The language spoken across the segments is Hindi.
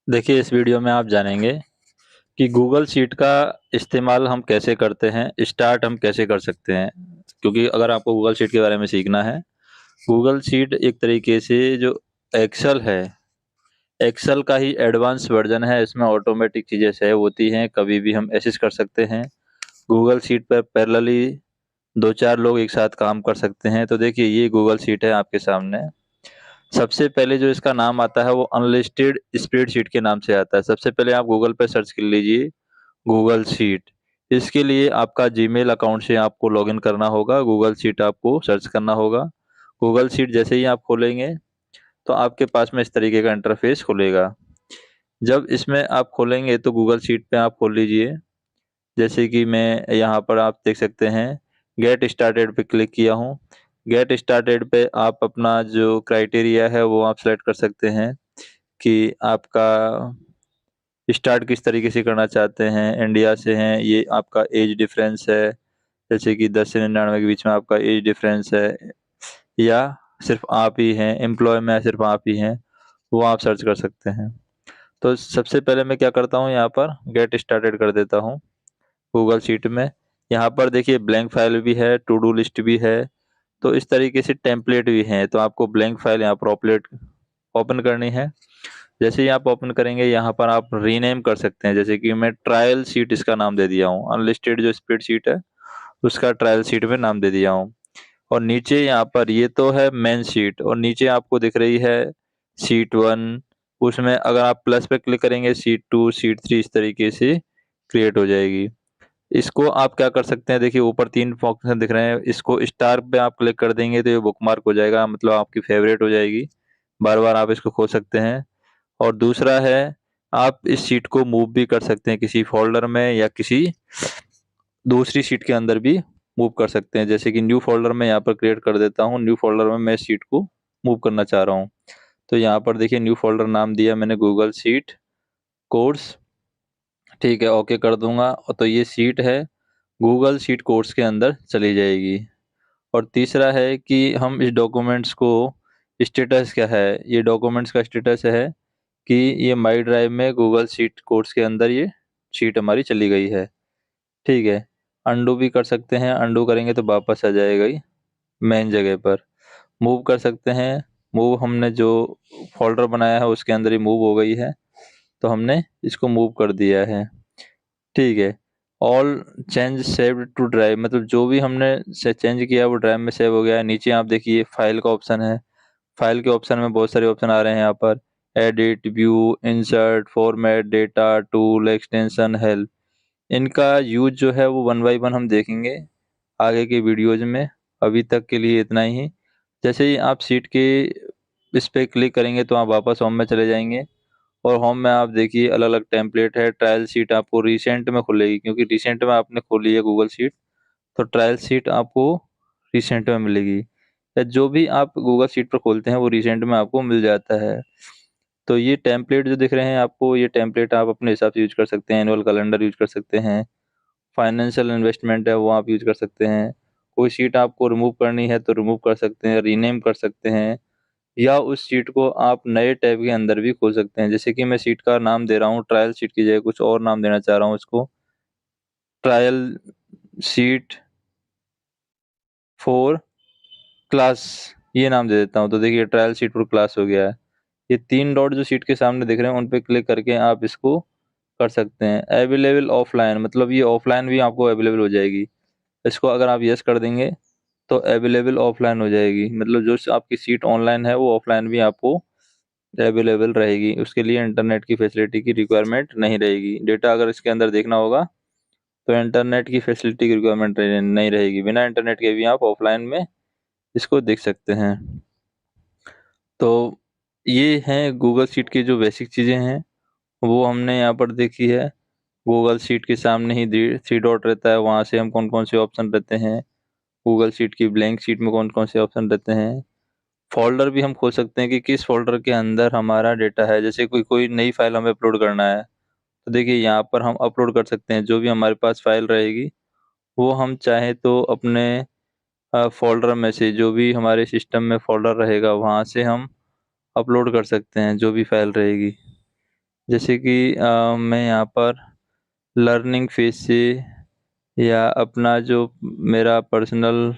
देखिए, इस वीडियो में आप जानेंगे कि गूगल शीट का इस्तेमाल हम कैसे करते हैं, स्टार्ट हम कैसे कर सकते हैं। क्योंकि अगर आपको गूगल शीट के बारे में सीखना है, गूगल शीट एक तरीके से जो एक्सेल है, एक्सेल का ही एडवांस वर्ज़न है। इसमें ऑटोमेटिक चीज़ें सेव होती हैं, कभी भी हम एक्सेस कर सकते हैं। गूगल शीट पर पैरेलली 2-4 लोग एक साथ काम कर सकते हैं। तो देखिए, ये गूगल शीट है आपके सामने। सबसे पहले जो इसका नाम आता है वो अनलिस्टेड स्प्रेडशीट के नाम से आता है। सबसे पहले आप गूगल पे सर्च कर लीजिए गूगल शीट। इसके लिए आपका जीमेल अकाउंट से आपको लॉगिन करना होगा, गूगल शीट आपको सर्च करना होगा। गूगल शीट जैसे ही आप खोलेंगे तो आपके पास में इस तरीके का इंटरफेस खुलेगा। जब इसमें आप खोलेंगे तो गूगल शीट पे आप खोल लीजिए। जैसे कि मैं यहाँ पर आप देख सकते हैं गेट स्टार्टेड पे क्लिक किया हूँ। गेट स्टार्टेड पे आप अपना जो क्राइटेरिया है वो आप सेलेक्ट कर सकते हैं कि आपका स्टार्ट किस तरीके से करना चाहते हैं। इंडिया से हैं, ये आपका एज डिफरेंस है, जैसे कि 10 से 99 के बीच में आपका एज डिफरेंस है, या सिर्फ आप ही हैं, एम्प्लॉय में सिर्फ आप ही हैं, वो आप सर्च कर सकते हैं। तो सबसे पहले मैं क्या करता हूँ, यहाँ पर गेट स्टार्टेड कर देता हूँ गूगल शीट में। यहाँ पर देखिए ब्लैंक फाइल भी है, टू डू लिस्ट भी है, तो इस तरीके से टेम्पलेट भी हैं। तो आपको ब्लैंक फाइल यहाँ पर ओपन करनी है। जैसे ही आप ओपन करेंगे, यहाँ पर आप रीनेम कर सकते हैं। जैसे कि मैं ट्रायल शीट इसका नाम दे दिया हूँ, अनलिस्टेड जो स्प्रेडशीट है उसका ट्रायल शीट में नाम दे दिया हूँ। और नीचे यहाँ पर ये तो है मेन शीट, और नीचे आपको दिख रही है शीट 1। उसमें अगर आप प्लस पे क्लिक करेंगे, शीट 2, शीट 3 इस तरीके से क्रिएट हो जाएगी। इसको आप क्या कर सकते हैं, देखिए ऊपर 3 ऑप्शन दिख रहे हैं, इसको स्टार पे आप क्लिक कर देंगे तो ये बुकमार्क हो जाएगा, मतलब आपकी फेवरेट हो जाएगी। बार-बार आप इसको खोल सकते हैं। और दूसरा है, आप इस शीट को मूव भी कर सकते हैं किसी फ़ोल्डर में या किसी दूसरी शीट के अंदर भी मूव कर सकते हैं। जैसे कि न्यू फ़ोल्डर में यहाँ पर क्रिएट कर देता हूँ, न्यू फ़ोल्डर में मैं इस शीट को मूव करना चाह रहा हूँ। तो यहाँ पर देखिए न्यू फ़ोल्डर नाम दिया मैंने गूगल शीट कोर्स, ठीक है, ओके कर दूँगा और तो ये शीट है गूगल शीट कोर्स के अंदर चली जाएगी। और तीसरा है कि हम इस डॉक्यूमेंट्स को स्टेटस क्या है, ये डॉक्यूमेंट्स का स्टेटस है कि ये माई ड्राइव में गूगल शीट कोर्स के अंदर ये शीट हमारी चली गई है, ठीक है। अंडू भी कर सकते हैं, अंडू करेंगे तो वापस आ जाएगा ये मेन जगह पर। मूव कर सकते हैं, मूव हमने जो फ़ोल्डर बनाया है उसके अंदर ही मूव हो गई है, तो हमने इसको मूव कर दिया है, ठीक है। All change saved to drive, मतलब जो भी हमने से चेंज किया वो ड्राइव में सेव हो गया है। नीचे आप देखिए फाइल का ऑप्शन है, फाइल के ऑप्शन में बहुत सारे ऑप्शन आ रहे हैं यहाँ पर, edit, view, insert, format, data, tool, extension, help. इनका यूज़ जो है वो वन बाय वन हम देखेंगे आगे के वीडियोज़ में। अभी तक के लिए इतना ही। जैसे ही आप शीट के इस पे क्लिक करेंगे तो आप वापस होम में चले जाएँगे, और होम में आप देखिए अलग-अलग टेम्पलेट है। ट्रायल शीट आपको रिसेंट में खुलेगी, क्योंकि रिसेंट में आपने खोली है गूगल शीट, तो ट्रायल शीट आपको रिसेंट में मिलेगी। या जो भी आप गूगल शीट पर खोलते हैं वो रिसेंट में आपको मिल जाता है। तो ये टेम्पलेट जो दिख रहे हैं आपको, ये टेम्पलेट आप अपने हिसाब से यूज़ कर सकते हैं। एनुअल कैलेंडर यूज़ कर सकते हैं, फाइनेंशियल इन्वेस्टमेंट है वो आप यूज़ कर सकते हैं। कोई शीट आपको रिमूव करनी है तो रिमूव कर सकते हैं, रीनेम कर सकते हैं, या उस शीट को आप नए टैब के अंदर भी खोल सकते हैं। जैसे कि मैं शीट का नाम दे रहा हूँ, ट्रायल शीट की जगह कुछ और नाम देना चाह रहा हूँ इसको, ट्रायल शीट फॉर क्लास, ये नाम दे देता हूँ। तो देखिए ट्रायल शीट फॉर क्लास हो गया है। ये 3 डॉट जो शीट के सामने दिख रहे हैं उन पे क्लिक करके आप इसको कर सकते हैं। अवेलेबल ऑफलाइन, मतलब ये ऑफलाइन भी आपको अवेलेबल हो जाएगी। इसको अगर आप यस कर देंगे तो अवेलेबल ऑफलाइन हो जाएगी, मतलब जो आपकी सीट ऑनलाइन है वो ऑफलाइन भी आपको अवेलेबल रहेगी। उसके लिए इंटरनेट की फैसिलिटी की रिक्वायरमेंट नहीं रहेगी। डेटा अगर इसके अंदर देखना होगा तो इंटरनेट की फैसिलिटी की रिक्वायरमेंट नहीं रहेगी। बिना इंटरनेट के भी आप ऑफलाइन में इसको देख सकते हैं। तो ये हैं गूगल शीट की जो बेसिक चीज़ें हैं, वो हमने यहाँ पर देखी है। गूगल शीट के सामने ही थ्री डॉट रहता है, वहाँ से हम कौन-कौन से ऑप्शन रहते हैं। गूगल शीट की ब्लैंक शीट में कौन-कौन से ऑप्शन रहते हैं। फ़ोल्डर भी हम खोल सकते हैं कि किस फ़ोल्डर के अंदर हमारा डेटा है। जैसे कोई कोई नई फ़ाइल हमें अपलोड करना है, तो देखिए यहाँ पर हम अपलोड कर सकते हैं। जो भी हमारे पास फ़ाइल रहेगी, वो हम चाहें तो अपने फ़ोल्डर में से, जो भी हमारे सिस्टम में फ़ोल्डर रहेगा, वहाँ से हम अपलोड कर सकते हैं जो भी फ़ाइल रहेगी। जैसे कि मैं यहाँ पर लर्निंग फेज से या अपना जो मेरा पर्सनल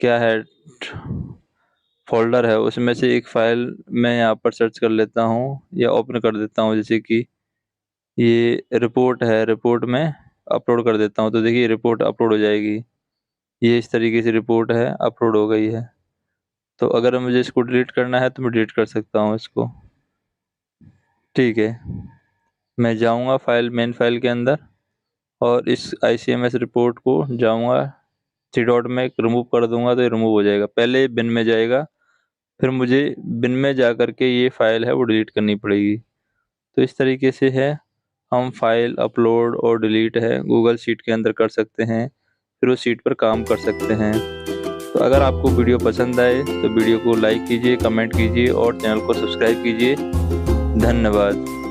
क्या है फोल्डर है उसमें से एक फ़ाइल मैं यहाँ पर सर्च कर लेता हूँ या ओपन कर देता हूँ। जैसे कि ये रिपोर्ट है, रिपोर्ट में अपलोड कर देता हूँ, तो देखिए रिपोर्ट अपलोड हो जाएगी। ये इस तरीके से रिपोर्ट है, अपलोड हो गई है। तो अगर मुझे इसको डिलीट करना है तो मैं डिलीट कर सकता हूँ इसको। ठीक है, मैं जाऊँगा फाइल मेन फाइल के अंदर और इस ICMS रिपोर्ट को जाऊँगा, थ्री डॉट में रिमूव कर दूँगा तो ये रिमूव हो जाएगा। पहले बिन में जाएगा, फिर मुझे बिन में जा कर के ये फ़ाइल है वो डिलीट करनी पड़ेगी। तो इस तरीके से है हम फाइल अपलोड और डिलीट है गूगल शीट के अंदर कर सकते हैं, फिर उस शीट पर काम कर सकते हैं। तो अगर आपको वीडियो पसंद आए तो वीडियो को लाइक कीजिए, कमेंट कीजिए और चैनल को सब्सक्राइब कीजिए। धन्यवाद।